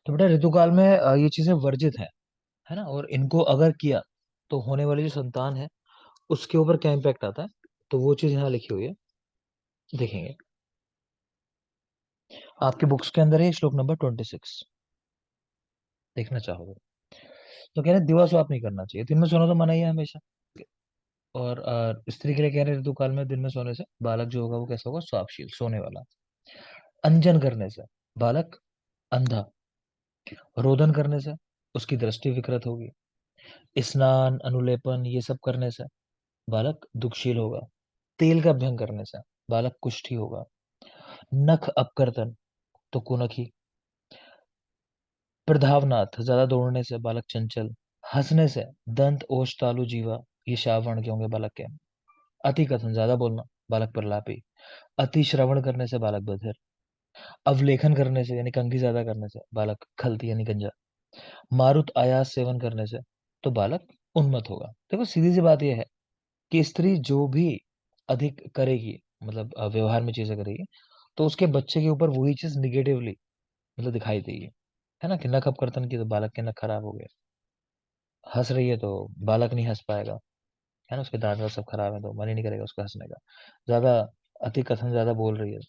तो बेटा ऋतुकाल में ये चीजें वर्जित है ना। और इनको अगर किया तो होने वाली जो संतान है उसके ऊपर क्या इम्पैक्ट आता है, तो वो चीज यहाँ लिखी हुई है, देखेंगे। आपके बुक्स के अंदर है श्लोक नंबर 26, देखना चाहोगे तो कह रहे हैं दिवा स्वाप नहीं करना चाहिए, दिन में सोना तो मना ही है हमेशा। और स्त्री के लिए कह रहे हैं ऋतुकाल में दिन में सोने से बालक जो होगा वो कैसा होगा, स्वापशील, सोने वाला। अंजन करने से बालक अंधा। रोदन करने से उसकी दृष्टि विकृत होगी। स्नान अनुलेपन ये सब करने से बालक दुखशील होगा। तेल का अभ्यंग करने से बालक कुष्ठी होगा। नख अपकर्तन तो कुनखी। प्रधावनाथ ज्यादा दौड़ने से बालक चंचल। हंसने से दंत ओष तालु जीवा, ये शावण के होंगे बालक के। अति कथन ज्यादा बोलना बालक प्रलापी। अति श्रवण करने से बालक बधिर। अवलेखन करने से यानी कंघी ज्यादा करने से बालक खलती यानी गंजा। मारुत आयास सेवन करने से तो बालक उन्मत्त होगा। देखो सीधी सी बात यह है कि स्त्री जो भी अधिक करेगी, मतलब व्यवहार में चीजें करेगी, तो उसके बच्चे के ऊपर वही चीज निगेटिवली मतलब दिखाई देगी। है ना, कि नख अपकर्तन की तो बालक के नख खराब हो गए। हंस रही है तो बालक नहीं हंस पाएगा। है ना, उसके दांत वाँत सब खराब है तो मन ही नहीं करेगा उसको हंसने का। ज्यादा अति कथन ज्यादा बोल रही है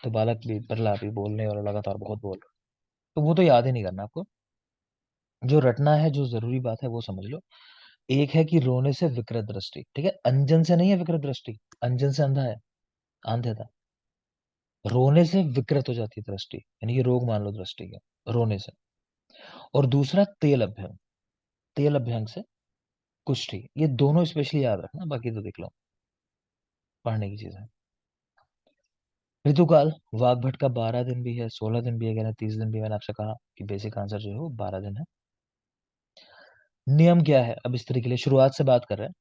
तो बालक भी प्रलापी, बोलने वाला लगातार बहुत बोल रहा है। तो वो तो याद ही नहीं करना आपको। जो रटना है, जो जरूरी बात है वो समझ लो। एक है कि रोने से विकृत दृष्टि, ठीक है, अंजन से नहीं है विकृत दृष्टि। अंजन से अंधा है, आंधे था। रोने से विकृत हो जाती है दृष्टि, यानी कि रोग मान लो दृष्टि के रोने से। और दूसरा तेल अभ्यंग, तेल अभ्यंग से कुष्ठी। ये दोनों स्पेशली याद रखना, बाकी तो देख लो, पढ़ने की चीज है। ऋतुकाल वाग्भट का 12 दिन भी है, 16 दिन भी है, कहना 30 दिन भी है। मैंने आपसे कहा कि बेसिक आंसर जो है वो 12 दिन है। नियम क्या है, अब स्त्री के लिए शुरुआत से बात कर रहे हैं।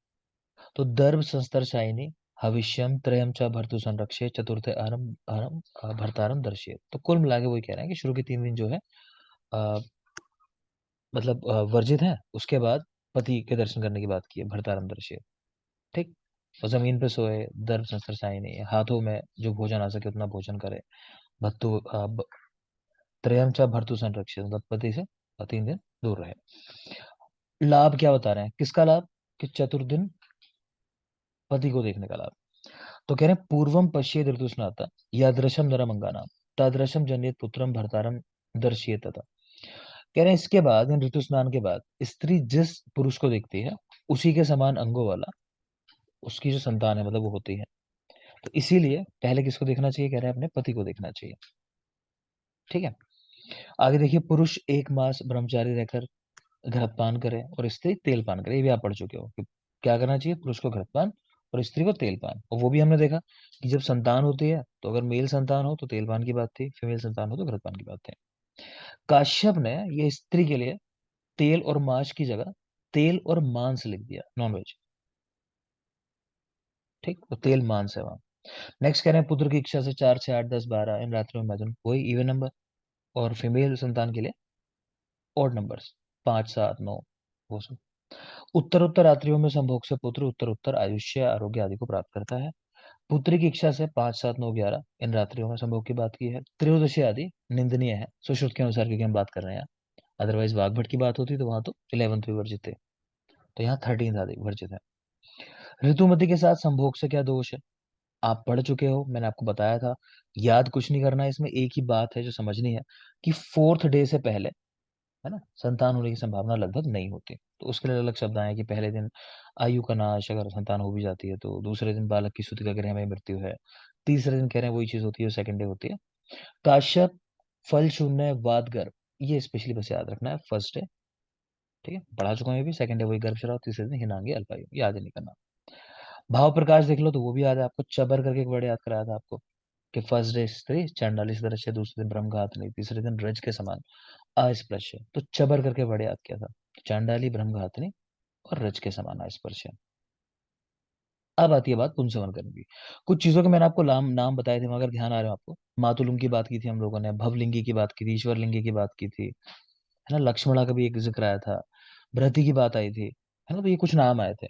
तो दर्भ संस्तर शायिनी हविष्यम त्रयम च भर्तु संरक्षे चतुर्थ आरम आरम भर्तारम दर्शे। तो कुल मिला के वही कह रहे हैं कि शुरू के 3 दिन जो है अ, मतलब वर्जित है। उसके बाद पति के दर्शन करने की बात की है, भर्तारम दर्शे। ठीक। और जमीन पे सोए, दर्भ संस्तर शायिनी, हाथों में जो भोजन आ सके उतना भोजन करे। भत्तु त्रयम च भर्तु संरक्षे, मतलब पति से 3 दिन दूर रहे। लाभ क्या बता रहे हैं, किसका लाभ, कि चतुर्दिन पति को देखने का लाभ। तो कह रहे हैं पूर्वम पश्येद ऋतुस्नाता यादृशम नरमंगानाम तादृशम जनित पुत्रम भर्तारम दर्शयेत तथा। कह रहे हैं इसके बाद, इन ऋतु स्नान के बाद स्त्री जिस पुरुष को देखती है उसी के समान अंगों वाला उसकी जो संतान है मतलब वो होती है। तो इसीलिए पहले किसको देखना चाहिए, कह रहे हैं अपने पति को देखना चाहिए। ठीक है। आगे देखिए, पुरुष 1 मास ब्रह्मचारी रहकर घृतपान करे और स्त्री तेलपान करे। ये भी आप पढ़ चुके हो कि क्या करना चाहिए, पुरुष को घृतपान और स्त्री को तेलपान। और वो भी हमने देखा कि जब संतान होती है तो अगर मेल संतान हो तो तेलपान की बात थी, फीमेल संतान हो तो घृतपान की बात थी। काश्यप ने ये स्त्री के लिए तेल और मांस की जगह तेल और मांस लिख दिया, नॉनवेज। ठीक, तो तेल मांस है वहां। नेक्स्ट कह रहे हैं पुत्र की इच्छा से 4 6 8 10 12 इन रात्रियों में मैथुन, वही इवन नंबर। और फीमेल संतान के लिए ऑड नंबर्स, 5 7 9, वो सब। उत्तर उत्तर रात्रियों में संभोग से पुत्र उत्तर उत्तर आयुष्य आरोग्य आदि को प्राप्त करता है। पुत्री की इच्छा से 5 7 9 11 इन रात्रियों में संभोग की बात की है। त्रयोदशी आदि निंदनीय है सुश्रुत के अनुसार, क्योंकि हम बात कर रहे हैं। अदरवाइज वाग्भट की बात होती तो वहां तो 11th भी वर्जित थे, तो यहाँ 13th आदि वर्जित है। ऋतुमती के साथ संभोग से क्या दोष है, आप पढ़ चुके हो, मैंने आपको बताया था। याद कुछ नहीं करना है इसमें, एक ही बात है जो समझनी है कि 4th डे से पहले, है ना, संतान होने की संभावना लगभग नहीं होती। तो उसके लिए अलग शब्द आए कि पहले दिन आयु का नाश, अगर संतान हो भी जाती है तो दूसरे दिन बालक की सूतिका गृह में मृत्यु है। तीसरे दिन कह रहे हैं वही चीज होती है, सेकंड डे होती है। काश्यप फल शून्य वादगर, ये स्पेशली बस याद रखना है, फर्स्ट डे। ठीक है, पढ़ा चुका हूँ ये भी। सेकंड डे वही गर्भस्राव, तीसरे दिन हिनांगी अल्पायु, याद ही नहीं करना। भाव प्रकाश देख लो तो वो भी याद है आपको, चबर करके एक वर्ड याद कराया था आपको कि फर्स्ट डे स्त्री चांडाली दृश्य, दूसरे दिन ब्रह्मघातनी, तीसरे दिन रज के समान अस्पृश्य। तो चबर करके वर्ड याद किया था, चांडाली ब्रह्मघातनी और रज के समान अस्पृश्य। अब आती है बात पुंसवन करने की। कुछ चीजों के मैंने आपको नाम नाम बताए थे, मगर ध्यान आ रहे हो आपको। मातुलुम की बात की थी हम लोगों ने, भवलिंगी की बात की थी, ईश्वरलिंगी की बात की थी, है ना, लक्ष्मणा का भी एक जिक्र आया था, भ्रति की बात आई थी, है ना। तो ये कुछ नाम आए थे।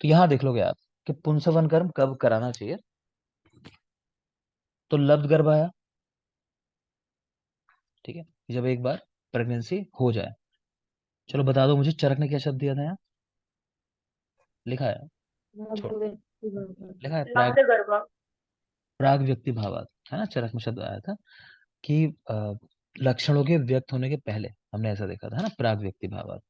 तो यहाँ देख लोगे आप कि पुंसवन कर्म कब कराना चाहिए। तो लब्ध गर्भ आया, ठीक है, जब एक बार प्रेगनेंसी हो जाए। चलो बता दो मुझे, चरक ने क्या शब्द दिया था यहाँ? लिखा है, छोड़, लिखा है प्राग, प्राग व्यक्ति भावात, है ना, चरक में शब्द आया था कि लक्षणों के व्यक्त होने के पहले, हमने ऐसा देखा था, है ना, प्राग व्यक्ति भावात।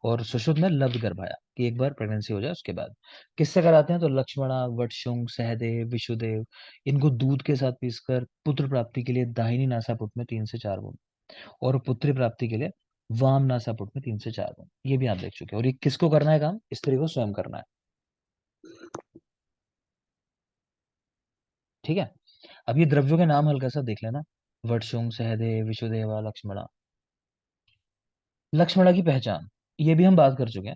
और सुश्रुत में लब्ध गर्भ आया कि एक बार प्रेगनेंसी हो जाए उसके बाद। किससे कराते हैं? तो लक्ष्मणा, वटशुंग, सहदेव, विशुदेव, इनको दूध के साथ पीसकर पुत्र प्राप्ति के लिए दाहिनी नासापुट में 3 से 4 बूंद, और पुत्री प्राप्ति के लिए वाम नासापुट में 3 से 4 बूंद। ये भी आप देख चुके हैं। और ये किसको करना है काम? स्त्री को स्वयं करना है। ठीक है। अब ये द्रव्यों के नाम हल्का सा देख लेना, वटशुंग, सहदेव, विशुदेवा, लक्ष्मणा। लक्ष्मणा की पहचान, ये भी हम बात कर चुके हैं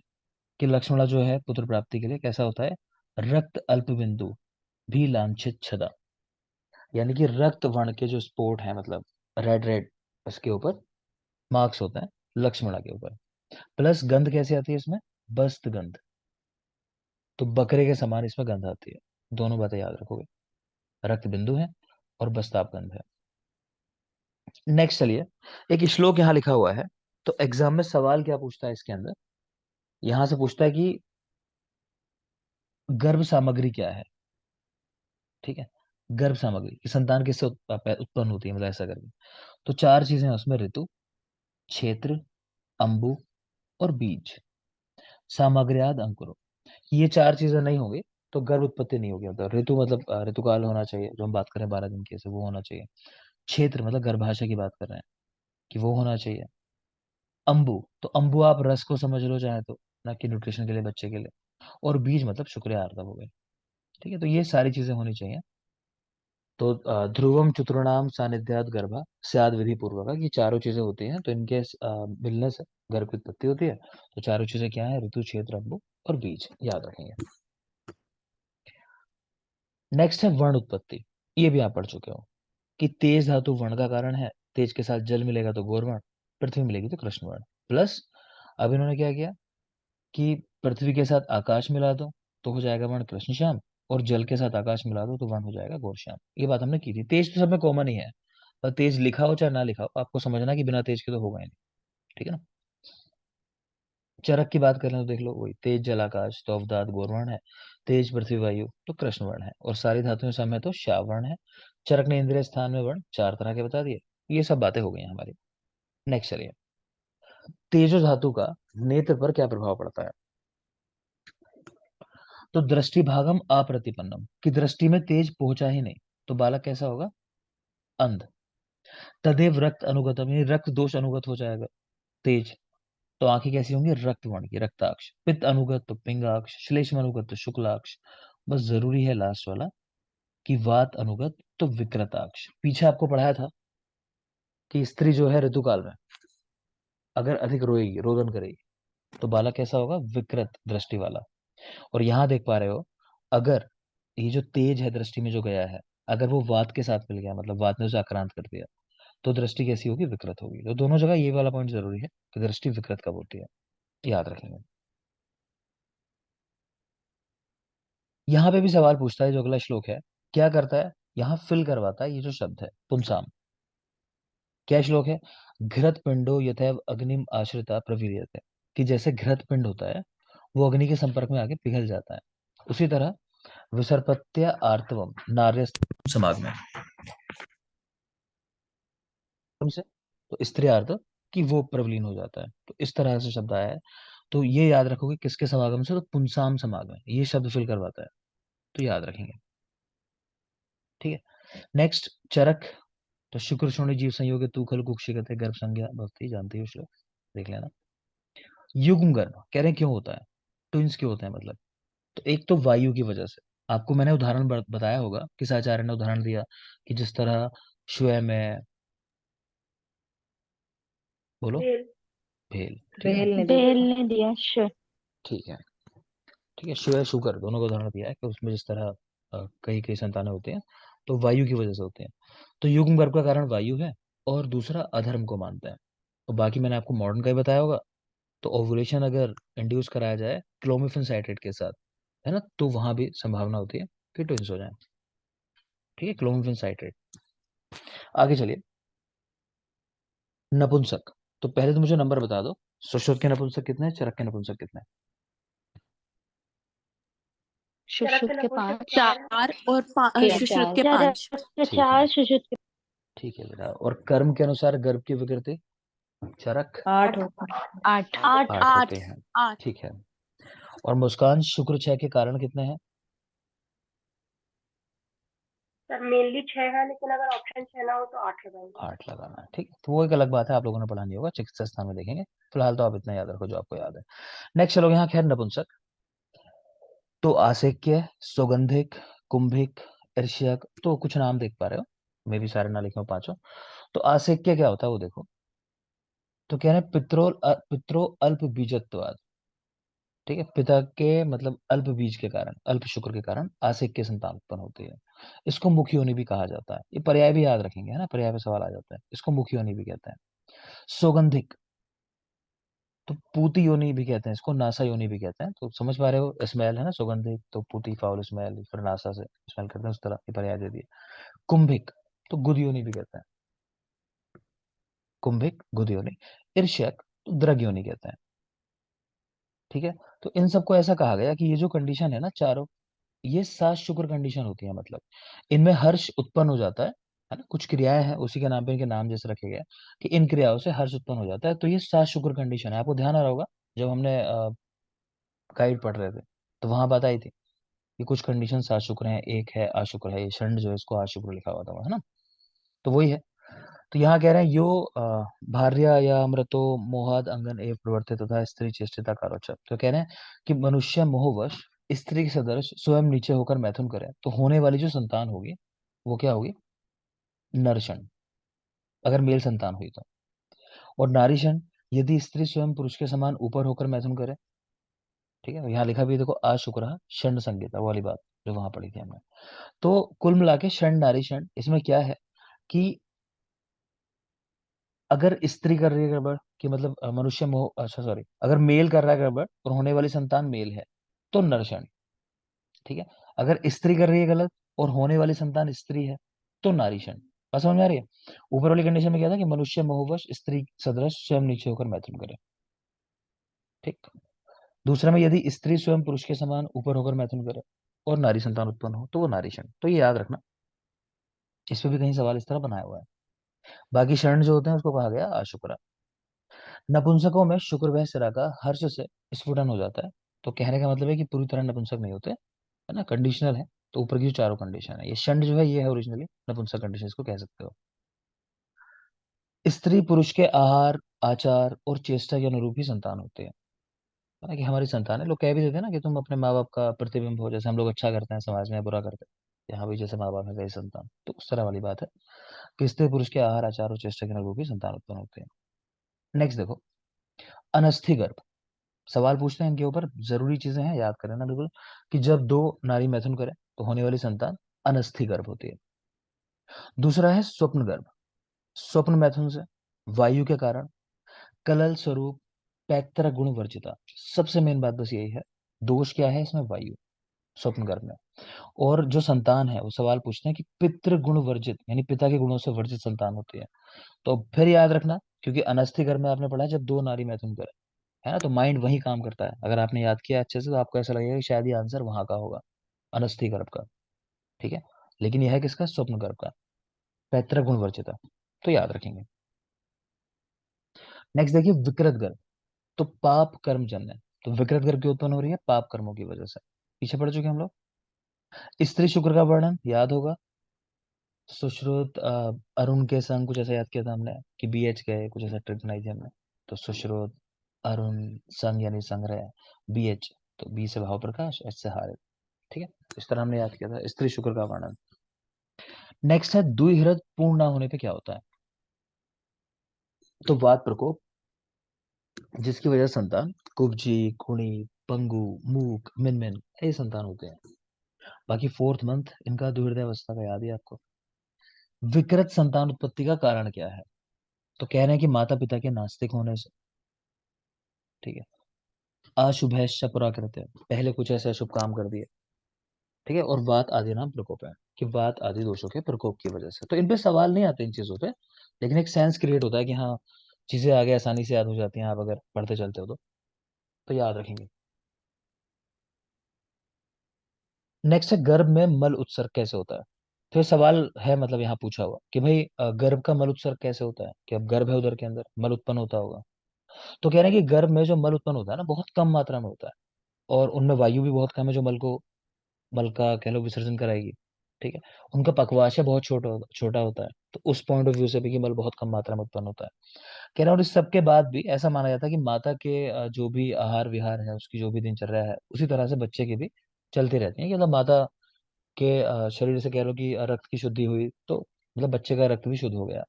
कि लक्ष्मणा जो है पुत्र प्राप्ति के लिए कैसा होता है? रक्त अल्प बिंदु भी लांछित छदा, यानी कि रक्त वर्ण के जो स्पॉट है, मतलब रेड रेड, इसके ऊपर मार्क्स होता है लक्ष्मणा के ऊपर। प्लस गंध कैसे आती है इसमें? बस्त गंध, तो बकरे के समान इसमें गंध आती है। दोनों बातें याद रखोगे, रक्त बिंदु है और बस्ताप गंध है। नेक्स्ट चलिए, एक श्लोक यहाँ लिखा हुआ है, तो एग्जाम में सवाल क्या पूछता है इसके अंदर? यहां से पूछता है कि गर्भ सामग्री क्या है। ठीक है, गर्भ सामग्री की संतान किससे उत्पन्न होती है, मतलब ऐसा करके। तो 4 चीजें हैं उसमें, ऋतु, क्षेत्र, अंबु और बीज। सामग्र्याद अंकुरो, ये 4 चीजें नहीं होंगी तो गर्भ उत्पत्ति नहीं होगी। मतलब ऋतु मतलब ऋतुकाल होना चाहिए, जो हम बात करें 12 दिन की, से वो होना चाहिए। क्षेत्र मतलब गर्भाशय की बात कर रहे हैं, कि वो होना चाहिए। अंबु, तो अंबु आप रस को समझ लो चाहे तो, ना कि न्यूट्रिशन के लिए, बच्चे के लिए। और बीज मतलब शुक्रिया आर्तव हो गए। ठीक है, तो ये सारी चीजें होनी चाहिए। तो ध्रुवम चतुर्णाम सानिध्यात गर्भा स्याद विधि पूर्वक, ये चारों चीजें होती हैं, तो इनके मिलने से गर्भ की उत्पत्ति होती है। तो चारों चीजें क्या है? ऋतु, क्षेत्र, अंबु और बीज, याद रखेंगे। नेक्स्ट है वर्ण उत्पत्ति। ये भी आप पढ़ चुके हो कि तेज धातु वर्ण का कारण है, तेज के साथ जल मिलेगा तो गौरवर्ण, पृथ्वी मिलेगी तो कृष्ण वर्ण। प्लस अब इन्होंने क्या किया कि पृथ्वी के साथ आकाश मिला दो तो हो जाएगा वर्ण कृष्ण श्याम, और जल के साथ आकाश मिला दो तो वर्ण हो जाएगा गौर श्याम। ये बात हमने की थी। तेज तो सब में कॉमन ही है, और तेज लिखा हो चाहे ना लिखा हो, आपको समझना कि बिना तेज के तो होगा ही नहीं। ठीक है ना। चरक की बात करें तो देख लो, वही तेज जल आकाश तो अवदात गौरवर्ण है, तेज पृथ्वी वायु तो कृष्ण वर्ण है, और सारी धातुएं सम है तो श्याम वर्ण है। चरक ने इंद्रिय स्थान में वर्ण 4 तरह के बता दिए। ये सब बातें हो गई हैं हमारी। नेक्स्ट चलिए, तेजो धातु का नेत्र पर क्या प्रभाव पड़ता है? तो दृष्टि भागम अप्रतिपन्नम, की दृष्टि में तेज पहुंचा ही नहीं, तो बालक कैसा होगा? अंध। तदेव रक्त अनुगतम, यानी रक्त दोष अनुगत हो जाएगा तेज, तो आंखें कैसी होंगी? रक्त वर्ण की, रक्ताक्ष। पित्त अनुगत तो पिंगाक्ष, श्लेष्म अनुगत तो शुक्लाक्ष। बस जरूरी है लास्ट वाला, कि वात अनुगत तो विकृताक्ष। पीछे आपको पढ़ाया था कि स्त्री जो है ऋतुकाल में अगर अधिक रोएगी, रोदन करेगी, तो बालक कैसा होगा? विकृत दृष्टि वाला। और यहाँ देख पा रहे हो, अगर ये जो तेज है दृष्टि में जो गया है, अगर वो वात के साथ मिल गया, मतलब वात ने उसे आक्रांत कर दिया, तो दृष्टि कैसी होगी? विकृत होगी। तो दोनों जगह ये वाला पॉइंट जरूरी है कि दृष्टि विकृत कब होती है, याद रखेंगे। यहाँ पे भी सवाल पूछता है, जो अगला श्लोक है, क्या करता है? यहाँ फिल करवाता है ये जो शब्द है पुंसाम। क्या श्लोक है? घृत पिंडो यथैव अग्निम आश्रिता प्रवीर्यते, कि जैसे घृत पिंड होता है वो अग्नि के संपर्क में आके पिघल जाता है, उसी तरह विसर्पत्य आर्तवम नार्य समागम से, तो स्त्री आर्त कि वो प्रवलीन हो जाता है। तो इस तरह से शब्द आया है। तो ये याद रखोगे किसके समागम से? तो पुंसाम समागम, ये शब्द फिल करवाता है, तो याद रखेंगे। ठीक है। नेक्स्ट चरक, तो शुक्र शोणी जीव संयोग तूखल कुक्षिगत गर्भ संज्ञा भक्ति, जानते हो श्लोक, देख लेना। युग्म गर्भ कह रहे हैं क्यों होता है? ट्विंस क्यों होते हैं मतलब? तो एक तो वायु की वजह से, आपको मैंने उदाहरण बताया होगा, किस आचार्य ने उदाहरण दिया कि जिस तरह स्वयं में, बोलो, भेल, ठीक है ना। बेल ने दिया ठीक है, ठीक है, स्वयं शुगर दोनों का उदाहरण दिया है कि उसमें जिस तरह कई कई संतानें होती हैं, तो वायु की वजह से होते हैं। तो युग्म गर्भ का कारण वायु है, और दूसरा अधर्म को मानते हैं। तो बाकी मैंने आपको मॉडर्न का ही बताया होगा। तो ओवुलेशन अगर इंड्यूस कराया जाए क्लोमिफेन साइट्रेट के साथ, है ना, तो वहां भी संभावना होती है कि ट्विंस हो जाए। ठीक है, क्लोमिफेन साइट्रेट। आगे चलिए, नपुंसक, तो पहले तो मुझे नंबर बता दो, सुश्रुत के नपुंसक कितने हैं, चरक के नपुंसक कितने हैं? सुश्रुत के 5, चार और सुश्रुत के 5। ठीक है, ठीक है बेटा। और कर्म के अनुसार गर्भ की विकृति चरक 8 होता है। 8 8 होते हैं। ठीक है। और मुस्कान शुक्र 6 के कारण कितने हैं? सर मेनली 6 है, लेकिन अगर ऑप्शन 6 ना हो तो 8 लगाएंगे। 8 लगाना है, ठीक है। तो वो एक अलग बात है, आप लोगों ने पढ़ा नहीं होगा, चिकित्सा स्थान में देखेंगे। फिलहाल तो आप इतना याद रखो जो आपको याद है। नेक्स्ट चलो, यहाँ खैर नपुंसक तो आसेक्य, सौगंधिक, कुंभिक, ईर्ष्यक, तो कुछ नाम देख पा रहे हो, मैं भी सारे ना लिखे हो पांचों। तो आसेक्य क्या होता है वो देखो। तो कह रहे हैं पित्रो अल्प बीजत्वाद, ठीक है, पिता के मतलब अल्प बीज के कारण, अल्प शुक्र के कारण आसेक्य संतान उत्पन्न होती है। इसको मुख्य योनि भी कहा जाता है। ये पर्याय भी याद रखेंगे, है ना, पर्याय पे सवाल आ जाता है। इसको मुख्य योनि भी कहते हैं। सौगंधिक तो पूती योनि भी कहते हैं, इसको नासा योनि भी कहते हैं। तो समझ पा रहे हो, स्मेल है ना सुगंधित, तो पूती फाउल स्मेल, फिर नासा से स्मेल करते हैं, उस तरह ये पर्याय दे दिए। कुंभिक तो गुद योनि भी कहते हैं, कुंभिक गुद योनि। ईर्ष्यक तो द्रग योनि कहते हैं, ठीक है। तो इन सबको ऐसा कहा गया कि ये जो कंडीशन है ना चारों, ये सात शुक्र कंडीशन होती है। मतलब इनमें हर्ष उत्पन्न हो जाता है ना, कुछ क्रियाएं हैं उसी के नाम पे इनके नाम जैसे रखे गए कि इन क्रियाओं से हर्ष उत्पन्न हो जाता है। तो ये सात शुक्र कंडीशन है। आपको ध्यान आ रहा होगा जब हमने गाइड पढ़ रहे थे तो वहां बात आई थी कि कुछ कंडीशन सात शुक्र हैं, एक है आशुक्र है, ये षंड जो है इसको आशुक्र लिखा हुआ था, है ना। तो वही है। तो यहाँ कह रहे हैं यो भार्या या अमृतो मोहाद अंगन एव प्रवर्तित तथा स्त्री चेष्टिता कारोच। तो कह रहे हैं कि मनुष्य मोहवश स्त्री के सदृश स्वयं नीचे होकर मैथुन करे तो होने वाली जो संतान होगी वो क्या होगी, नरषण, अगर मेल संतान हुई तो। और नारीषण यदि स्त्री स्वयं पुरुष के समान ऊपर होकर मैथुन करे, ठीक है। यहाँ लिखा भी है, देखो आशुक्र षंड संगीता वाली बात जो वहां पढ़ी थी हमने। तो कुल मिला के षंड नारीषण इसमें क्या है कि अगर स्त्री कर रही है गड़बड़ कि मतलब मनुष्य मोह, अच्छा सॉरी, अगर मेल कर रहा है गड़बड़ और होने वाली संतान मेल है तो नरषण, ठीक है। अगर स्त्री कर रही है गलत और होने वाली संतान स्त्री है तो नारीषण। बात समझ में आ रही है। ऊपर वाली कंडीशन में क्या था कि मनुष्य मोहवश स्त्री सदृश स्वयं नीचे होकर मैथुन करे, ठीक। दूसरा में यदि स्त्री स्वयं पुरुष के समान ऊपर होकर मैथुन करे और नारी संतान उत्पन्न हो तो वो नारीषण। तो ये याद रखना, इस पे भी कहीं सवाल इस तरह बनाया हुआ है। बाकी शरण जो होते हैं उसको कहा गया आशुक्र। नपुंसकों में शुक्र वह सिरा का हर्ष से स्फुटन हो जाता है। तो कहने का मतलब है कि पूरी तरह नपुंसक नहीं होते, है ना, कंडीशनल है। तो ऊपर की जो चारों कंडीशन है, ये षंड जो है ये है ओरिजिनली नपुंसक कंडीशन, इसको कह सकते हो। स्त्री पुरुष के आहार आचार और चेष्टा के अनुरूप ही संतान होते हैं, है ना, कि हमारी संतान है। लोग कह भी देते हैं ना कि तुम अपने माँ बाप का प्रतिबिंब हो, जैसे हम लोग अच्छा करते हैं समाज में बुरा करते हैं, यहाँ भी जैसे माँ बाप है वैसे संतान, तो उस तरह वाली बात है कि स्त्री पुरुष के आहार आचार और चेष्टा के अनुरूप ही संतान उत्पन्न होते हैं। नेक्स्ट देखो, अनस्थि गर्भ। सवाल पूछते हैं इनके ऊपर, जरूरी चीजें हैं, याद करें ना बिल्कुल, कि जब दो नारी मैथुन करें तो होने वाली संतान अनस्थि गर्भ होती है। दूसरा है स्वप्न गर्भ, स्वप्न मैथुन से वायु के कारण कलल स्वरूप पैतृक गुण वर्जिता। सबसे मेन बात बस यही है, दोष क्या है इसमें, वायु, स्वप्न गर्भ में। और जो संतान है वो सवाल पूछते हैं कि पितृ गुण वर्जित, यानी पिता के गुणों से वर्जित संतान होती है। तो फिर याद रखना, क्योंकि अनस्थि गर्भ में आपने पढ़ा है जब दो नारी मैथुन करे, है ना, तो माइंड वही काम करता है। अगर आपने याद किया अच्छे से तो आपको ऐसा लगेगा कि शायद ये आंसर वहां का होगा, अनस्थि गर्भ का, ठीक है। लेकिन यह है किसका, स्वप्न गर्भ का, पैतृक गुण वर्जिता। तो याद रखेंगे। नेक्स्ट देखिए विकृत गर्भ। तो पाप कर्म जन्य। तो विकृत गर्भ की उत्पन्न हो रही है पाप कर्मों की वजह से, पीछे पढ़ चुके हम लोग। स्त्री शुक्र का वर्णन याद होगा, सुश्रुत अरुण के संग, कुछ ऐसा याद किया था हमने कि बीएच गए, कुछ ऐसा ट्रिक बनाई थी हमने। तो सुश्रुत अरुण संग यानी संग्रह, बीएच तो बी से भाव प्रकाश, एच से हारे, ठीक है। इस तरह हमने याद किया था स्त्री शुक्र का वर्णन। नेक्स्ट है द्विहृद पूर्ण ना होने पे क्या होता है। तो वात प्रकोप, जिसकी वजह से संतान कुब्जी, कुणी, पंगु, मूक, मिनमिन ये संतान होते हैं। बाकी फोर्थ मंथ इनका द्विहृदय अवस्था का याद है आपको। विकृत संतान उत्पत्ति का कारण क्या है। तो कह रहे हैं कि माता पिता के नास्तिक होने से, ठीक है। अशुभैश्च पुराकृत्य, पहले कुछ ऐसे अशुभ काम कर दिए, ठीक है। और वात आदि नाम प्रकोप है, कि वात आदि दोषों के प्रकोप की वजह से। तो इन पे सवाल नहीं आते इन चीजों पे, लेकिन एक सेंस क्रिएट होता है कि हाँ चीजें आगे आसानी से याद हो जाती हैं आप अगर पढ़ते चलते हो तो याद रखेंगे। नेक्स्ट है गर्भ में मल उत्सर्ग कैसे होता है। तो ये सवाल है मतलब यहाँ पूछा हुआ कि भाई गर्भ का मल उत्सर्ग कैसे होता है, कि अब गर्भ है उधर के अंदर मल उत्पन्न होता होगा। तो कह रहे हैं कि गर्भ में जो मल उत्पन्न होता है ना बहुत कम मात्रा में होता है, और उनमें वायु भी बहुत कम है जो मल का कह लो विसर्जन कराएगी। ठीक है। उनका पक्वाशय बहुत छोटा होता है, तो उस पॉइंट ऑफ व्यू से भी कि मल बहुत कम मात्रा में उत्पन्न होता है। कह रहा हूँ और इस सब के बाद भी ऐसा माना जाता है कि माता के जो भी आहार विहार है, उसकी जो भी दिनचर्या है, उसी तरह से बच्चे की भी चलती रहती है। कि मतलब माता के शरीर से कह लो कि रक्त की शुद्धि हुई तो मतलब बच्चे का रक्त भी शुद्ध हो गया।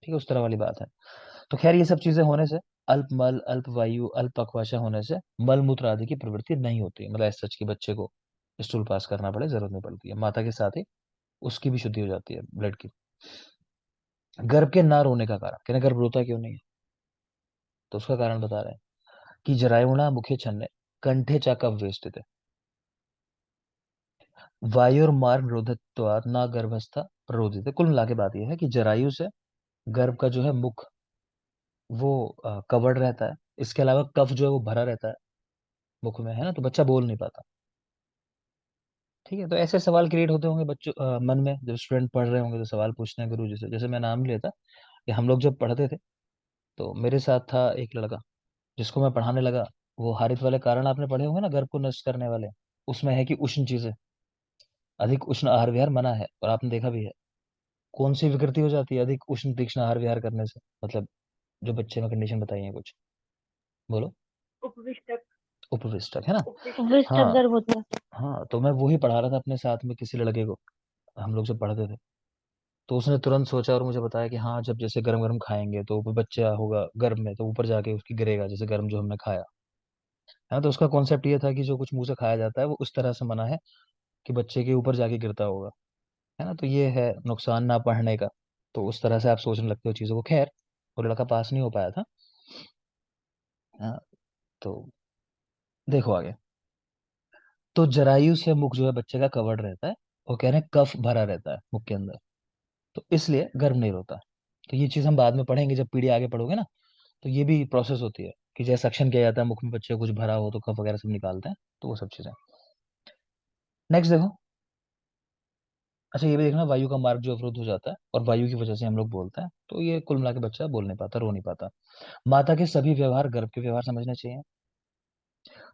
ठीक है, उस तरह वाली बात है। तो खैर ये सब चीजें होने से अल्प मल, अल्प वायु, अल्प पक्वाशय होने से मल मूत्र आदि की प्रवृत्ति नहीं होती, मतलब ऐसा सच कि बच्चे को स्टूल पास करना पड़े, जरूरत नहीं पड़ती है। माता के साथ ही उसकी भी शुद्धि हो जाती है ब्लड की। गर्भ के ना रोने का कारण, कहना गर्भ रोता क्यों नहीं है, तो उसका कारण बता रहे हैं कि जरायुणा मुखे छन्ने कंठे चा कव वेष्टित, वायु और मार्ग निरोधत्वात् ना गर्भस्था प्ररोधित। कुल मिला के बात यह है कि जरायु से गर्भ का जो है मुख वो कवर्ड रहता है। इसके अलावा कफ जो है वो भरा रहता है मुख में, है ना, तो बच्चा बोल नहीं पाता। ठीक है, तो ऐसे सवाल क्रिएट होते होंगे बच्चों मन में, जब स्टूडेंट पढ़ रहे होंगे तो सवाल पूछते हैं गुरु जी से। जैसे मैं नाम लेता कि हम लोग जब पढ़ते थे तो मेरे साथ था एक लड़का जिसको मैं पढ़ाने लगा। वो हारित वाले कारण आपने पढ़े होंगे ना, गर्भ को नष्ट करने वाले, उसमें है कि उष्ण चीजें, अधिक उष्ण आहार विहार मना है, और आपने देखा भी है। कौन सी विकृति हो जाती है अधिक उष्ण तीक्ष्ण आहार विहार करने से, मतलब जो बच्चे में कंडीशन बताई है कुछ, बोलो। उपविष्टक। उपविष्टक, है ना। उपविष्टक। विष्ठक हाँ गर्भ होता है। हाँ, तो मैं वही पढ़ा रहा था अपने साथ में किसी लड़के को, हम लोग जब पढ़ते थे। तो उसने तुरंत सोचा और मुझे बताया कि हाँ जब जैसे गरम गरम खाएंगे तो वो बच्चा होगा गर्भ में तो ऊपर जाके उसकी गिरेगा, जैसे गर्म जो हमने खाया है ना। तो उसका कॉन्सेप्ट ये था कि जो कुछ मुंह से खाया जाता है वो उस तरह से मना है कि बच्चे के ऊपर जाके गिरता होगा, है ना। तो ये है नुकसान ना पढ़ने का। तो उस तरह से आप सोचने लगते हो चीजों को। खैर वो लड़का पास नहीं हो पाया था। हाँ, तो देखो आगे। तो जरायु से मुख जो है बच्चे का कवर्ड रहता है, और कह रहे हैं कफ भरा रहता है मुख के अंदर, तो इसलिए गर्भ नहीं रोता। तो ये चीज हम बाद में पढ़ेंगे जब पीढ़ी आगे पढ़ोगे ना, तो ये भी प्रोसेस होती है कि जैसे सक्शन किया जाता है मुख में, बच्चे को कुछ भरा हो तो कफ वगैरह सब निकालते हैं, तो वो सब चीजें। नेक्स्ट देखो। अच्छा ये भी देखना, वायु का मार्ग जो अवरुद्ध हो जाता है और वायु की वजह से हम लोग बोलते हैं, तो ये कुल मिला के बच्चा बोल नहीं पाता, रो नहीं पाता। माता के सभी व्यवहार गर्भ के व्यवहार समझने चाहिए।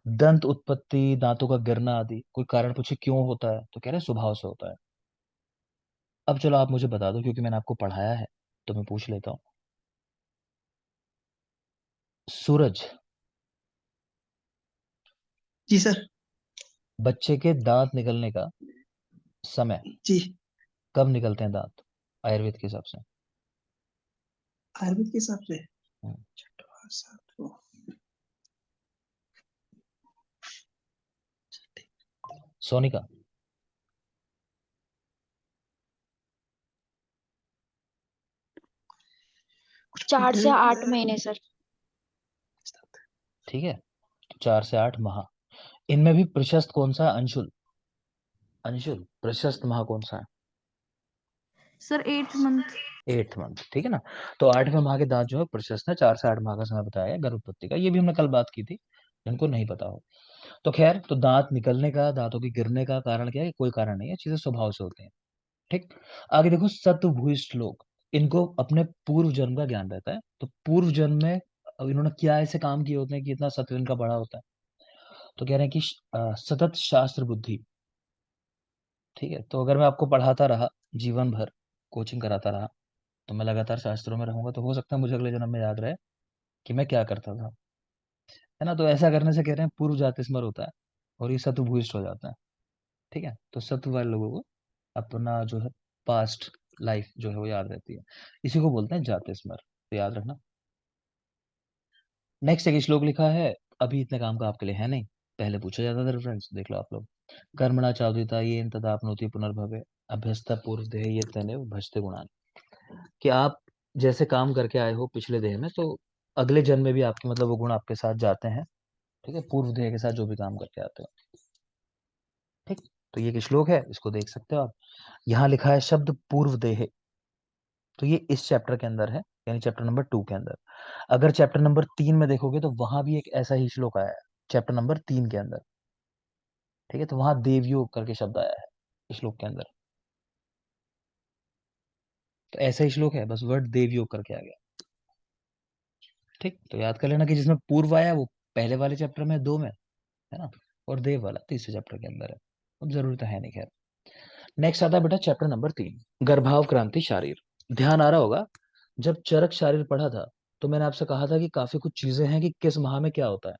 दंत उत्पत्ति, दांतों का गिरना आदि कोई कारण पूछे क्यों होता है, तो कह रहे हैं स्वभाव से होता है। अब चलो आप मुझे बता दो, क्योंकि मैंने आपको पढ़ाया है तो मैं पूछ लेता हूँ। सूरज, जी सर। बच्चे के दांत निकलने का समय जी। कब निकलते हैं दांत आयुर्वेद के हिसाब से? आयुर्वेद के हिसाब से हम्म, छठवां सातवां सोनिका। कुछ 4 से 8 महीने सर। ठीक है, तो 4 से 8 माह। इनमें भी प्रशस्त कौन सा है? अंशुल, अंशुल प्रशस्त माह कौन सा है? Sir 8 month. 8 मंथ, ठीक है ना। तो 8वें माह के दांत जो है प्रशस्त है। 4 से 8 माह का समय बताया है गर्भोत्पत्ति का, ये भी हमने कल बात की थी, जिनको नहीं पता हो। तो खैर, तो दांत निकलने का, दांतों के गिरने का कारण क्या है? कोई कारण नहीं है, चीजें स्वभाव से होती हैं। ठीक। आगे देखो, सत्वभूयिष्ठ लोग, इनको अपने पूर्व जन्म का ज्ञान रहता है। तो पूर्व जन्म में अब इन्होंने क्या ऐसे काम किए होते हैं कि इतना सत्व इनका बड़ा होता है। तो कह रहे हैं कि सतत शास्त्र बुद्धि। ठीक है, तो अगर मैं आपको पढ़ाता रहा जीवन भर, कोचिंग कराता रहा, तो मैं लगातार शास्त्रों में रहूंगा, तो हो सकता है मुझे अगले जन्म में याद रहे कि मैं क्या करता था, है ना। तो ऐसा करने से कह रहे हैं पूर्व जाति स्मर होता है और ये सत्वभूयिष्ठ हो जाता है। ठीक है, तो सत्व वाले लोगों को अपना जो है पास्ट लाइफ जो है वो याद रहती है, इसी को बोलते हैं जाति स्मर, तो याद रखना। नेक्स्ट एक श्लोक लिखा है, अभी इतने काम का आपके लिए है नहीं, पहले पूछा जाता था रेफरेंस, देख लो आप लोग। कर्मणा चाउदिता ये तदाप्नोति पुनर्भवे अभ्यस्ता पूर्व देह ये तने भजते गुणान। कि आप जैसे काम करके आए हो पिछले देह में, तो अगले जन्म में भी आपके मतलब वो गुण आपके साथ जाते हैं। ठीक है, पूर्व देह के साथ जो भी काम करके आते हो। ठीक। तो ये एक श्लोक है, इसको देख सकते हो आप। यहाँ लिखा है शब्द पूर्व देह, तो ये इस चैप्टर के अंदर है, यानी चैप्टर नंबर 2 के अंदर। अगर चैप्टर नंबर 3 में देखोगे तो वहां भी एक ऐसा ही श्लोक आया है, चैप्टर नंबर 3 के अंदर, ठीक है। तो वहां देवयोग करके शब्द आया है इस श्लोक के अंदर, तो ऐसा ही श्लोक है, बस वर्ड देवयोग करके आ गया, ठीक। तो याद कर लेना कि जिसमें पूर्व आया वो पहले वाले चैप्टर में 2 में है ना, और देव वाला तीसरे चैप्टर के अंदर है। अब जरूरत है नहीं, खैर। नेक्स्ट आता है बेटा चैप्टर नंबर 3, गर्भाव क्रांति शारीर। ध्यान आ रहा होगा, जब चरक शारीर पढ़ा था तो मैंने आपसे कहा था कि काफी कुछ चीजें हैं कि किस माह में क्या होता है,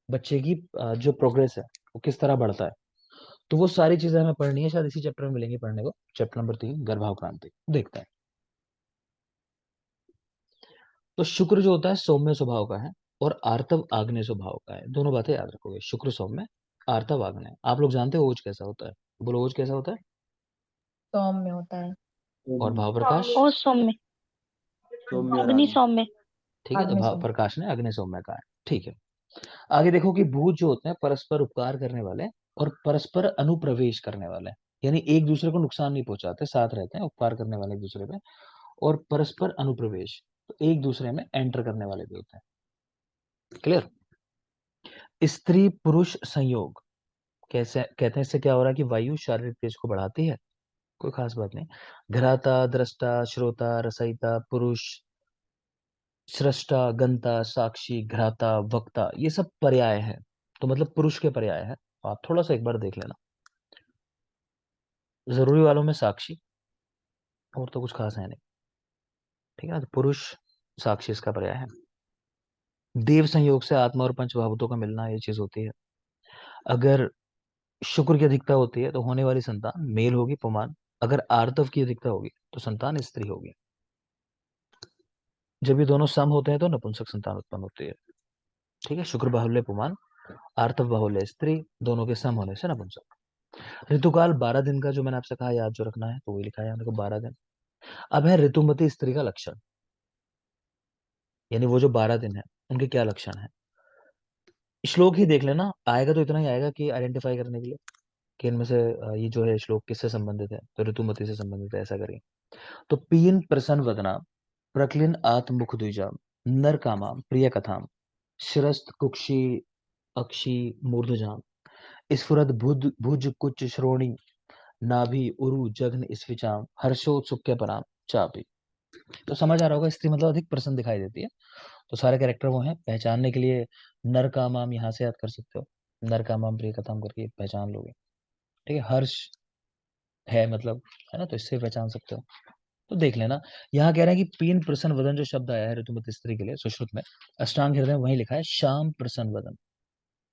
बच्चे की जो प्रोग्रेस है वो किस तरह बढ़ता है। तो वो सारी चीजें हमें पढ़नी है, शायद इसी चैप्टर में मिलेंगी पढ़ने को। चैप्टर नंबर 3 गर्भाव क्रांति देखते हैं। तो शुक्र जो होता है सौम्य स्वभाव का है और आर्तव आग्नेय स्वभाव का है। दोनों बातें याद रखोगे, शुक्र सौम्य, आर्तव आग्नेय। आप लोग जानते हो ओज कैसा होता है, बोलो ओज कैसा होता है। सौम्य होता है। और भाव प्रकाश, ओ सौम्य, अग्नि सौम्य। ठीक है। तो अग्नि भाव सौम्य। प्रकाश ने अग्नि सौम्य का है, ठीक है। आगे देखो कि भूत जो होते हैं परस्पर उपकार करने वाले और परस्पर अनुप्रवेश करने वाले, यानी एक दूसरे को नुकसान नहीं पहुंचाते, साथ रहते हैं, उपकार करने वाले एक दूसरे पे। और परस्पर अनुप्रवेश, तो एक दूसरे में एंटर करने वाले भी होते हैं। क्लियर। स्त्री पुरुष संयोग कैसे कहते हैं, इससे क्या हो रहा है कि वायु शारीरिक तेज को बढ़ाती है, कोई खास बात नहीं। घ्राता, दृष्टा, श्रोता, रसयिता, पुरुष, सृष्टा, गंता, साक्षी, घ्राता, वक्ता, ये सब पर्याय है, तो मतलब पुरुष के पर्याय है। आप थोड़ा सा एक बार देख लेना, जरूरी वालों में साक्षी, और तो कुछ खास है नहीं, ठीक है। तो पुरुष साक्षी इसका पर्याय है। देव संयोग से आत्मा और पंचभाभूतों का मिलना, ये चीज होती है। अगर शुक्र की अधिकता होती है तो होने वाली संतान मेल होगी, पुमान। अगर आर्तव की अधिकता होगी तो संतान स्त्री होगी। जब ये दोनों सम होते हैं तो नपुंसक संतान उत्पन्न होती है, ठीक है। शुक्र बाहुल्य पुमान, आर्तव बाहुल्य स्त्री, दोनों के सम होने से नपुंसक। ऋतुकाल 12 दिन का जो मैंने आपसे कहा याद जो रखना है, तो वही लिखा है हमने को 12 दिन। अब है ऋतुमती स्त्री का लक्षण, यानी वो जो 12 दिन है उनके क्या लक्षण है। श्लोक ही देख लेना, आएगा तो इतना ही आएगा कि आइडेंटिफाई करने के लिए कि इनमें से ये जो है श्लोक किससे संबंधित है, तो ऋतुमती से संबंधित है, ऐसा करिए। तो पीन प्रसन्न वदना, प्रक्लिन आत्मुख द्विजा, नर कामाम प्रिय कथाम, शिरस्त कुक्षी अक्षी मूर्धजाम, स्फुरद भुज भुज कुच श्रोणी, नाभि उरु जघन स्विचाम, हर्षोत्सुक के पराम चापी। तो समझ आ रहा होगा, स्त्री मतलब अधिक प्रसन्न दिखाई देती है। तो सारे कैरेक्टर वो हैं, पहचानने के लिए नर का माम यहाँ से याद कर सकते हो, नर का माम प्रिय कथाम करके पहचान लोगे, ठीक है। हर्ष है मतलब, है ना, तो इससे पहचान सकते हो। तो देख लेना, यहाँ कह रहे हैं कि पीन प्रसन्न वदन जो शब्द आया है ऋतुमती स्त्री के लिए सुश्रुत में, अष्टांग हृदय में वही लिखा है श्याम प्रसन्न वदन।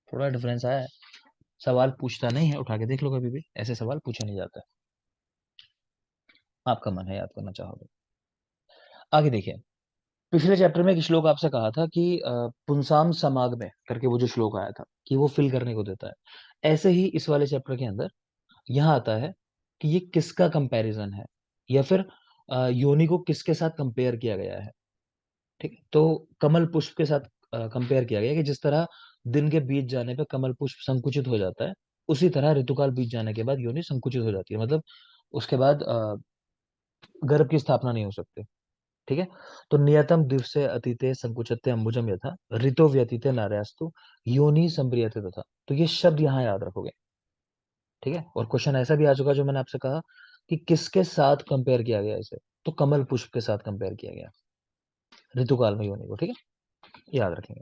थोड़ा डिफरेंस आया है। सवाल पूछता नहीं है, उठा के देख लो, कभी भी ऐसे सवाल पूछा नहीं जाता। आपका मन है याद करना चाहोगे। आगे देखिए, पिछले चैप्टर में एक श्लोक आपसे कहा था कि पुंसाम समागमे करके वो जो श्लोक आया था कि वो फिल करने को देता है। ऐसे ही इस वाले चैप्टर के अंदर यहाँ आता है कि ये किसका कंपैरिजन है, या फिर योनि को किसके साथ कंपेयर किया गया है, ठीक है। तो कमल पुष्प के साथ कंपेयर किया गया है कि जिस तरह दिन के बीत जाने पे कमल पुष्प संकुचित हो जाता है, उसी तरह ऋतुकाल बीत जाने के बाद योनि संकुचित हो जाती है, मतलब उसके बाद गर्भ की स्थापना नहीं हो सकती, ठीक है। तो नियतम दिवसे अतीते संकुचते अंबुजम यथा ऋतो व्यतीते नार्यास्तु योनि संप्रियते तथा। तो ये शब्द यहाँ याद रखोगे, ठीक है। और क्वेश्चन ऐसा भी आ चुका जो मैंने आपसे कहा कि किसके साथ कंपेयर किया गया इसे, तो कमल पुष्प के साथ कंपेयर किया गया ऋतुकाल में योनि को, ठीक है, याद रखेंगे।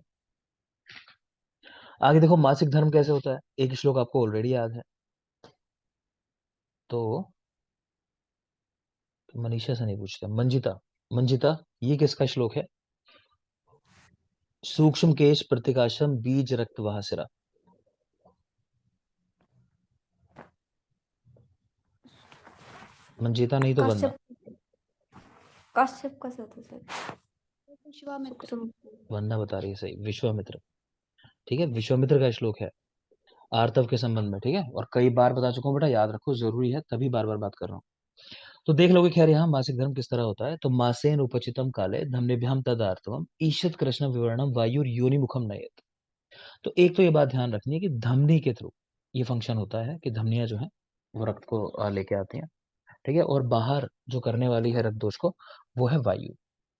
आगे देखो मासिक धर्म कैसे होता है, एक श्लोक आपको ऑलरेडी याद है। तो मनीषा से नहीं पूछते, मंजिता, मंजिता ये किसका श्लोक है। सूक्ष्म केश प्रतिकाशम बीज रक्त वहासिरा। मंजिता नहीं तो वंदना, कश्यप का सर सर विश्वामित्र। वंदना बता रही है सही, विश्वामित्र, ठीक है। विश्वामित्र का श्लोक है आर्तव के संबंध में, ठीक है। और कई बार बता चुका हूँ बेटा, याद रखो, जरूरी है, तभी बार बार बात कर रहा हूँ। तो देख लोगे खैर यहाँ मासिक धर्म किस तरह होता है। तो मासेन उपचितम काले धमनेभ्याम तदार्थवम ईशत कृष्ण विवरणम वायुर योनि मुखम नयत। तो एक तो ये बात ध्यान रखनी है कि धमनी के थ्रू ये फंक्शन होता है कि धमनियां जो है वो रक्त को लेके आती हैं, ठीक है। और बाहर जो करने वाली है रक्त दोष को, वो है वायु।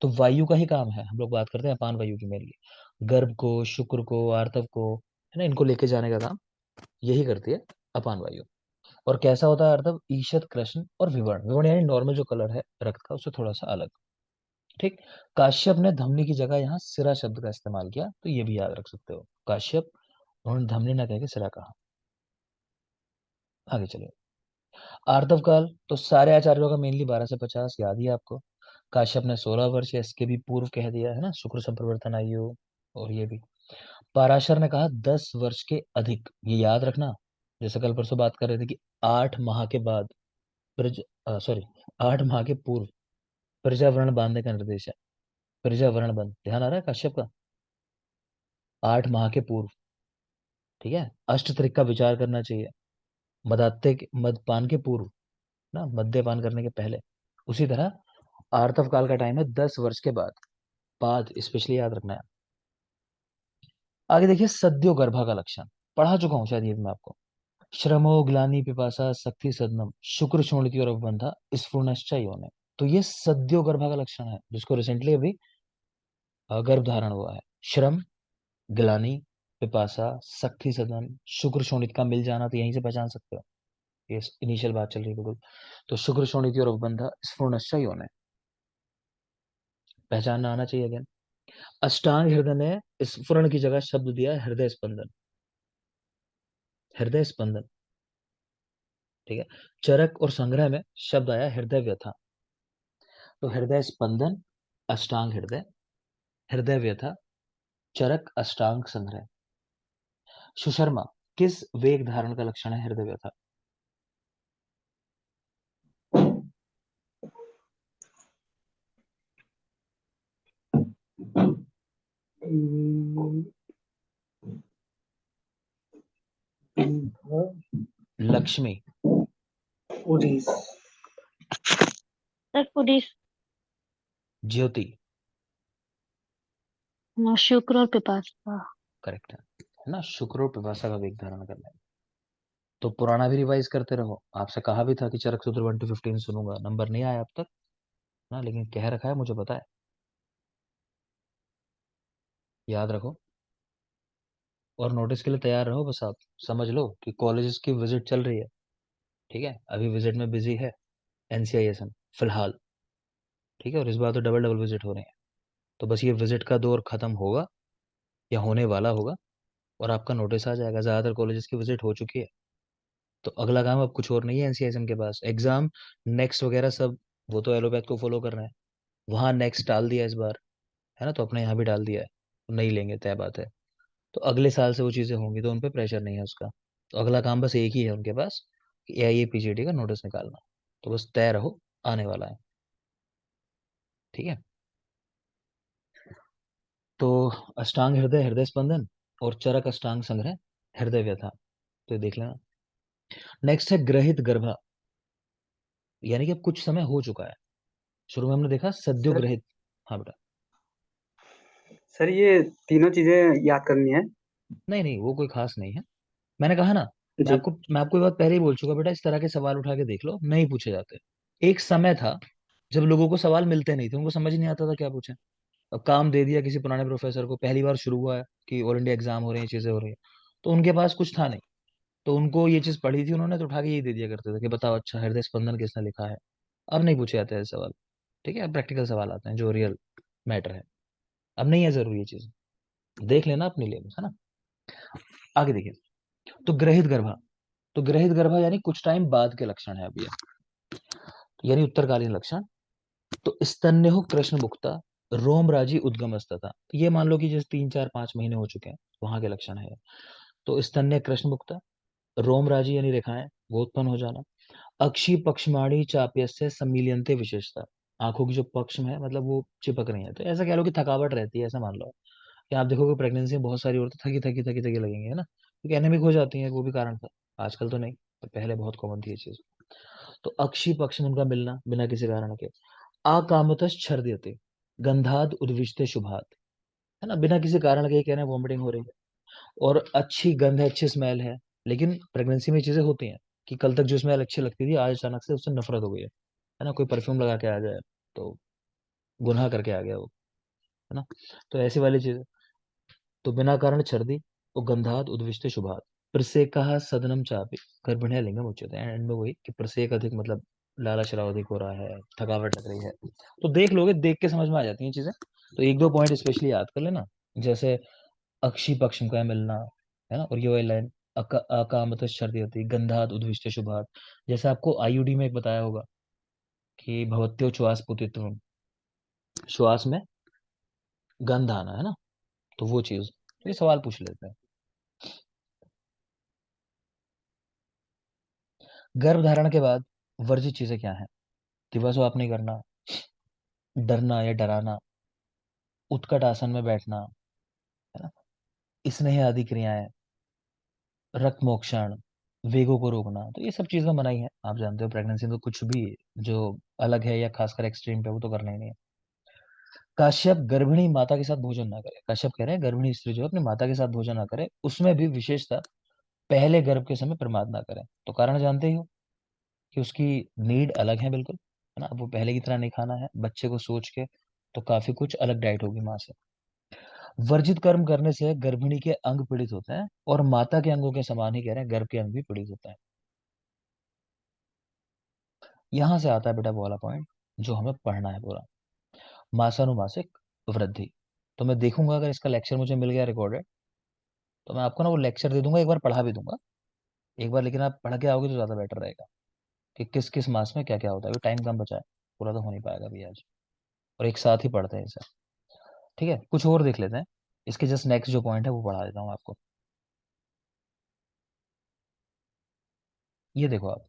तो वायु का ही काम है, हम लोग बात करते हैं अपान वायु की मेनली, गर्भ को, शुक्र को, आर्तव को, है ना, इनको लेके जाने का काम यही करती है अपान वायु। और कैसा होता है आर्तव? ईशत, कृष्ण और विवर्ण। विवर्ण यानी नॉर्मल जो कलर है रक्त का, उससे थोड़ा सा अलग। ठीक। काश्यप ने धमनी की जगह यहाँ सिरा शब्द का इस्तेमाल किया, तो ये भी याद रख सकते हो। काश्यप, उन्होंने धमनी ना कह के सिरा कहा। आगे चलिए। आर्तव काल, तो सारे आचार्यों का मेनली 12 से 50 याद ही है आपको। काश्यप ने 16 वर्ष या इसके भी पूर्व कह दिया है ना, शुक्र संप्रवर्तन आयु। और ये भी पाराशर ने कहा 10 वर्ष के अधिक, ये याद रखना। जैसे कल परसों बात कर रहे थे कि 8 माह के बाद सॉरी 8 माह के पूर्व प्रजावरण बांधने का निर्देश है। प्रजावरण बंध, ध्यान आ रहा है काश्यप का? 8 माह के पूर्व, ठीक है। अष्टत्रिक का विचार करना चाहिए। मदपान के पूर्व ना, मद्यपान करने के पहले। उसी तरह आर्तव काल का टाइम है 10 वर्ष के बाद, स्पेशली याद रखना है। आगे देखिए, सद्यो गर्भा का लक्षण पढ़ा चुका हूं शायद ये भी मैं आपको। श्रमो, ग्लानि, पिपासा, शक्ति सदनम, शुक्र शोणिति और अवबंधा, स्फुर्णश्च योने। तो ये सद्यो गर्भा का लक्षण है, जिसको रिसेंटली अभी गर्भ धारण हुआ है। श्रम, ग्लानि, पिपासा, शक्ति सदन, शुक्र शोणित का मिल जाना, तो यहीं से पहचान सकते हो, ये इनिशियल बात चल रही है बिल्कुल। तो शुक्र शोणिति और अवबंधा, स्फुर्णश्च योने, पहचानना आना चाहिए अगेन। अष्टांग हृदय ने स्फुरण की जगह शब्द दिया है हृदय स्पंदन। हृदय स्पंदन, ठीक है। चरक और संग्रह में शब्द आया हृदय व्यथा। तो हृदय स्पंदन, अष्टांग हृदय, हृदय व्यथा, चरक, अष्टांग संग्रह। सुशर्मा, किस वेग धारण का लक्षण है हृदय व्यथा? लक्ष्मी, उड़ीस, सर पुलिस, ज्योति, शुक्र और पिपासा। करेक्ट है ना, शुक्र और पिपासा का वेग धारण करना है। तो पुराना भी रिवाइज करते रहो, आपसे कहा भी था कि चरक सूत्र 1 to 15 सुनूंगा, नंबर नहीं आया अब तक ना, लेकिन कह रखा है, मुझे पता है, याद रखो। और नोटिस के लिए तैयार रहो, बस आप समझ लो कि कॉलेजेस की विजिट चल रही है, ठीक है। अभी विजिट में बिजी है NCISM फिलहाल, ठीक है। और इस बार तो डबल डबल विजिट हो रहे हैं, तो बस ये विजिट का दौर खत्म होगा या होने वाला होगा, और आपका नोटिस आ जाएगा। ज़्यादातर कॉलेजेस की विजिट हो चुकी है, तो अगला काम अब कुछ और नहीं है NCISM के पास। एग्जाम नेक्स्ट वगैरह सब, वो तो एलोपैथ को फॉलो कर रहे हैं, वहाँ नेक्स्ट डाल दिया इस बार, है ना, तो अपने यहाँ भी डाल दिया है, तो नहीं लेंगे, तय बात है। तो अगले साल से वो चीज़ें होंगी, तो उन पर प्रेशर नहीं है उसका। तो अगला काम बस एक ही है उनके पास, कि AIA PGT का नोटिस निकालना। तो बस तय रहो, आने वाला है, ठीक है। तो अष्टांग हृदय, हृदय स्पंदन, और चरक अष्टांग संग्रह, हृदय व्यथा, तो ये देख लेना। नेक्स्ट है ग्रहित गर्भा, यानी कि अब कुछ समय हो चुका है। शुरू में हमने देखा सद्यो सर ग्रहित। हाँ बेटा। सर ये तीनों चीजें याद करनी है। नहीं नहीं, वो कोई खास नहीं है, मैंने कहा ना। जी मैं आपको ये बात पहले ही बोल चुका, बेटा इस तरह के सवाल उठा के देख लो, नहीं पूछे जाते। एक समय था जब लोगों को सवाल मिलते नहीं थे, उनको समझ नहीं आता था क्या पूछे। अब काम दे दिया किसी पुराने प्रोफेसर को, पहली बार शुरू हुआ है कि ऑल इंडिया एग्जाम हो रही है, चीजें हो रही है, तो उनके पास कुछ था नहीं, तो उनको ये चीज पढ़ी थी उन्होंने, तो उठा के यही दे दिया करते थे कि बताओ अच्छा हृदय स्पंदन किसने लिखा है। अब नहीं पूछे जाते हैं सवाल, ठीक है। अब प्रैक्टिकल सवाल आते हैं जो रियल मैटर है, अब नहीं है जरूरी ये चीज, देख लेना अपने लिए बस, है ना। आगे देखिए, तो ग्रहित गर्भा, तो ग्रहित गर्भा यानी कुछ टाइम बाद के लक्षण है अभी, यानी उत्तरकालीन लक्षण। तो स्तन्य कृष्ण मुक्ता, रोम राजी उद्गम तथा, ये मान लो कि जैसे 3 4 5 महीने हो चुके हैं, वहां के लक्षण है। तो स्तन्य कृष्ण मुक्ता, रोम राजी यानी रेखाएं वो उत्पन्न हो जाना, अक्षी पक्षमाणी चाप्य से सम्मिलियंते विशेषता, आंखों की जो पक्ष में है मतलब वो चिपक रही है, तो ऐसा कह लो कि थकावट रहती है, ऐसा मान लो कि आप देखोगे प्रेगनेंसी में बहुत सारी औरतें थकी थकी थकी थकी लगेंगी, है ना, क्योंकि एनेमिक हो जाती है, वो भी कारण था। आजकल तो नहीं, पर पहले बहुत कॉमन थी ये चीज। तो अक्षी पक्ष में उनका मिलना बिना किसी कारण के, आकामतः छर्द्यते, गंधाद उद्विष्टे शुभात, है ना, बिना किसी कारण के कहना वॉमिटिंग हो रही है, और अच्छी गंध है, अच्छी स्मेल है। लेकिन प्रेगनेंसी में चीजें होती हैं कि कल तक जो स्मेल अच्छी लगती थी, आज अचानक से उससे नफरत हो गई है ना, कोई परफ्यूम लगा के आ जाए तो गुनाह करके आ गया वो, है ना। तो ऐसी वाली चीज है। तो बिना कारण छर्दी और गंधात उद्विष्ट शुभात प्रसेकः सदनम चापि गर्भिण्य लिंगम उच्यते। एंड में वही कि प्रसेक अधिक मतलब लाला शराब अधिक हो रहा है, थकावट लग रही है, तो देख लोगे, देख के समझ में आ जाती हैं चीजें। तो एक दो पॉइंट स्पेशली याद कर लेना, जैसे अक्षी पक्षम का मिलना, है ना, और ये वाली लाइन अकामत शर्दी होती है, गंधात उद्विष्ट शुभात। जैसे आपको आईयूडी में एक बताया होगा कि भवत्यो श्वास पुतित्व, श्वास में गंध आना, है ना, तो वो चीज। तो ये सवाल पूछ लेते हैं। गर्भ धारण के बाद वर्जित चीजें क्या हैं? दिवा स्वाप नहीं करना, डरना या डराना, उत्कट आसन में बैठना, है ना, स्नेह आदि क्रियाएं, रक्त मोक्षण, वेगों को रोकना, तो ये सब चीजें मनाही है। आप जानते हो प्रेगनेंसी में तो कुछ भी जो अलग है या खासकर एक्सट्रीम पे वो तो करना ही नहीं है। काश्यप गर्भिणी माता के साथ भोजन ना करे। काश्यप कह रहे हैं गर्भिणी स्त्री जो है अपनी माता के साथ भोजन ना करे, उसमें भी विशेषता पहले गर्भ के समय प्रमाद ना करे। तो कारण जानते ही हो कि उसकी नीड अलग है बिल्कुल, है ना। अब वो पहले की तरह नहीं खाना है बच्चे को सोच के, तो काफी कुछ अलग डाइट होगी माँ से। वर्जित कर्म करने से गर्भिणी के अंग पीड़ित होते हैं, और माता के अंगों के समान ही कह रहे हैं गर्भ के अंग भी पीड़ित होते हैं। यहां से आता है बेटा वो वाला पॉइंट जो हमें पढ़ना है पूरा, मासानुमासिक वृद्धि। तो मैं देखूंगा अगर इसका लेक्चर मुझे मिल गया रिकॉर्डेड, तो मैं आपको ना वो लेक्चर दे दूंगा, एक बार पढ़ा भी दूंगा एक बार, लेकिन आप पढ़ के आओगे तो ज्यादा बेटर रहेगा कि किस किस मास में क्या क्या होता है। टाइम कम बचा है, पूरा तो हो नहीं पाएगा अभी आज, और एक साथ ही पढ़ते हैं इसे। ठीक है, कुछ और देख लेते हैं। इसके जस्ट नेक्स्ट जो पॉइंट है वो पढ़ा देता हूँ आपको। ये देखो आप,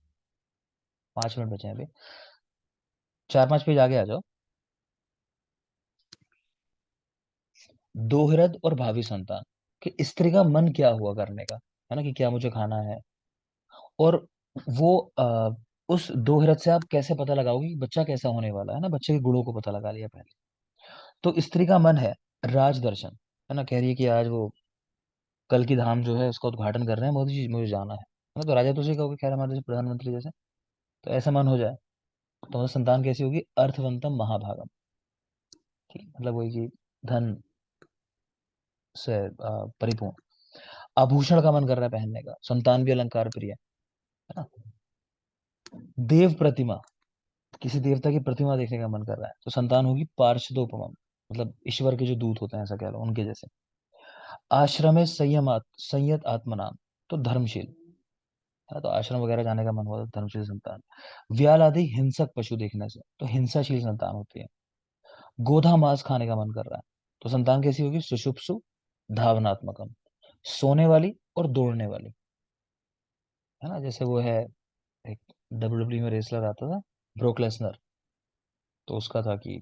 5 मिनट बचे हैं अभी, 4-5 पेज आगे आ जाओ। दोहृद और भावी संतान, कि स्त्री का मन क्या हुआ करने का, है ना, कि क्या मुझे खाना है। और वो उस दोहृद से आप कैसे पता लगाओगे कि बच्चा कैसा होने वाला है ना, बच्चे के गुणों को पता लगा लिया पहले। तो स्त्री का मन है राज दर्शन, है ना, कह रही है कि आज वो कल की धाम जो है उसका उद्घाटन कर रहे हैं मोदी जी, मुझे जाना है ना। तो राजा तो उसे कहोगे खैर हमारे जैसे प्रधानमंत्री जैसे, तो ऐसा मन हो जाए तो संतान कैसी होगी? अर्थवंतम महाभागम, ठीक, मतलब वही कि धन से परिपूर्ण। आभूषण का मन कर रहा है पहनने का, संतान भी अलंकार प्रिय है ना। देव प्रतिमा, किसी देवता की प्रतिमा देखने का मन कर रहा है, तो संतान होगी पार्षदोपम, मतलब ईश्वर के जो दूत होते हैं ऐसा कह लो उनके जैसे। आश्रम में संयत आत्मनाम, तो धर्मशील है ना, तो आश्रम वगैरह जाने का मन हुआ तो धर्मशील संतान। व्याल आदि हिंसक पशु देखने से, तो हिंसाशील संतान होती है। गोधा मांस खाने का मन कर रहा है, तो संतान कैसी होगी? सुषुप्सु धावनात्मकम, सोने वाली और दौड़ने वाली, है ना। जैसे वो है एक डब्ल्यूडब्ल्यू में रेसलर आता था ब्रोक लेसनर, तो उसका था कि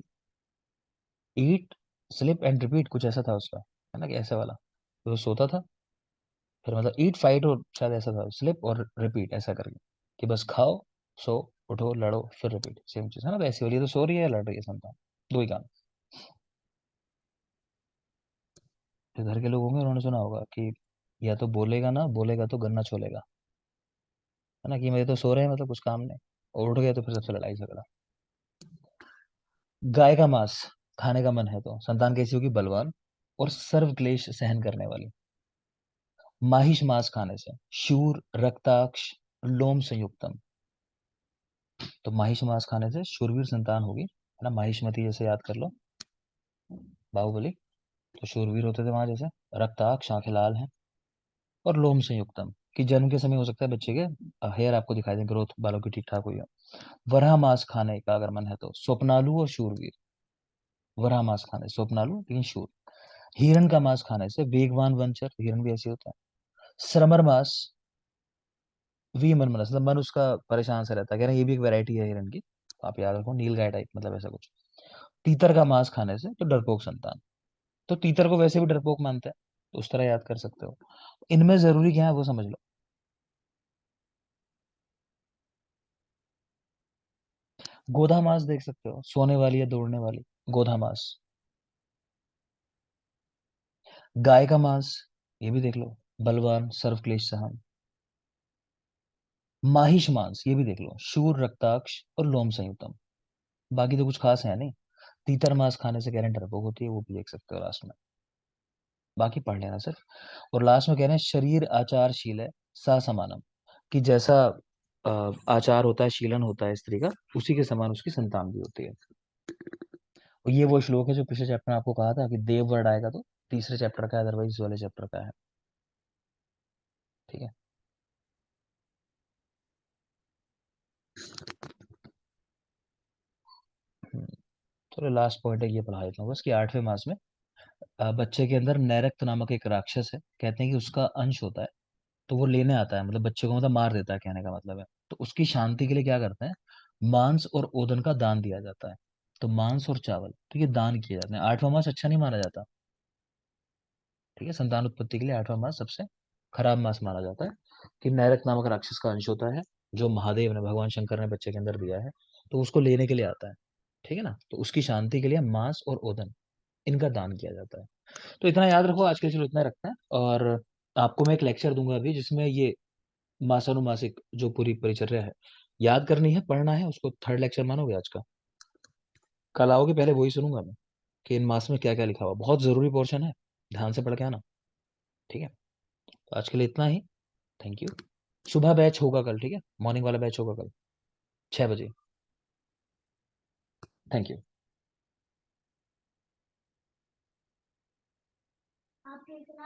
ईट स्लिप एंड रिपीट, कुछ ऐसा था उसका, है ना, कि ऐसे वाला। तो वो सोता था, फिर मतलब ईट फाइट और शायद ऐसा था, स्लिप और रिपीट ऐसा करके, कि बस खाओ, सो, उठो, लड़ो, फिर रिपीट, सेम चीज है ना। तो ऐसी वाली तो सो रही है या लड़ रही है संतान, दो ही काम। जो घर के लोग होंगे उन्होंने सुना होगा कि या तो बोलेगा ना, बोलेगा तो गन्ना छोलेगा, है ना, कि मेरे तो सो रहे हैं मतलब कुछ काम नहीं, और उठ गए तो फिर सबसे लड़ाई झगड़ा। गाय का मांस खाने का मन है तो संतान कैसी होगी? बलवान और सर्व क्लेश सहन करने वाली। माहिष मांस खाने से शूर, रक्ताक्ष, लोम संयुक्तम, तो माहिष मांस खाने से शूरवीर संतान होगी, है ना। माहिष्मति जैसे याद कर लो, बाहुबली, तो शूरवीर होते थे वहां जैसे। रक्ताक्ष, आंखें लाल हैं, और लोम संयुक्तम, कि जन्म के समय हो सकता है बच्चे के हेयर आपको दिखाई दे, ग्रोथ बालों की ठीक ठाक हुई हो। वराह मांस खाने का अगर मन है तो स्वप्नालु और शूरवीर। वराह मांस खाने से स्वप्नालु लेकिन शूर। हिरण का मांस खाने से वेगवान वंचर, हिरण भी ऐसे होता है। श्रमर मांस विमन मनस, मतलब मन उसका परेशान से रहता है, कह रहे हैं ये भी एक वैरायटी है हिरण की, तो आप याद रखो, नील गाय टाइप मतलब ऐसा कुछ। तीतर का मांस खाने से तो डरपोक संतान, तो तीतर को वैसे भी डरपोक मानते हैं, तो उस तरह याद कर सकते हो। इनमें जरूरी क्या है वो समझ लो। गोधा मांस देख सकते हो, सोने वाली या दौड़ने वाली, गोधा मांस। गाय का मांस, ये भी देख लो, बलवान, सर्वक्लेश सहन। माहिष मांस, ये भी देख लो, शूर, रक्ताक्ष और लोम संयुतम। बाकी तो कुछ खास है नहीं। तीतर मांस खाने से कह रहे हैं डरपोक होती है, वो भी देख सकते हो लास्ट में। बाकी पढ़ लेना सिर्फ। और लास्ट में कह रहे हैं शरीर आचारशील है सा समानम, कि जैसा आचार होता है, शीलन होता है स्त्री का, उसी के समान उसकी संतान भी होती है। और ये वो श्लोक है जो पिछले चैप्टर में आपको कहा था कि देव वर्ड आएगा तो तीसरे चैप्टर का, अदरवाइज इस वाले चैप्टर का है। ठीक है। चलो लास्ट पॉइंट है, ये पढ़ा देता हूँ बस, कि 8वें मास में बच्चे के अंदर नैरक्त नामक एक राक्षस है, कहते हैं कि उसका अंश होता है, तो वो लेने आता है, मतलब बच्चे को मतलब मार देता है, कहने का मतलब है। तो उसकी शांति के लिए क्या करते हैं, मांस और ओदन का दान दिया जाता है। तो मांस और चावल, तो ये दान किए जाते हैं। 8वां मास अच्छा नहीं माना जाता। ठीक है, संतान उत्पत्ति के लिए 8वां मास सबसे खराब मास माना जाता है, कि नैरक नामक राक्षस का अंश होता है, जो महादेव ने, भगवान शंकर ने बच्चे के अंदर दिया है, तो उसको लेने के लिए आता है। ठीक है ना, तो उसकी शांति के लिए मांस और ओदन, इनका दान किया जाता है। तो इतना याद रखो, आज के लिए चलो इतना रखते हैं। और आपको मैं एक लेक्चर दूंगा अभी, जिसमें ये मासानुमासिक जो पूरी परिचर्या है याद करनी है, पढ़ना है उसको। थर्ड लेक्चर मानोगे आज का? कल आओगे, पहले वही सुनूंगा मैं, कि इन मास में क्या क्या लिखा हुआ। बहुत जरूरी पोर्शन है, ध्यान से पढ़ के आना। ठीक है, तो आज के लिए इतना ही। Thank you. सुबह बैच होगा कल, ठीक है, मॉर्निंग वाला बैच होगा कल 6 बजे। Thank you.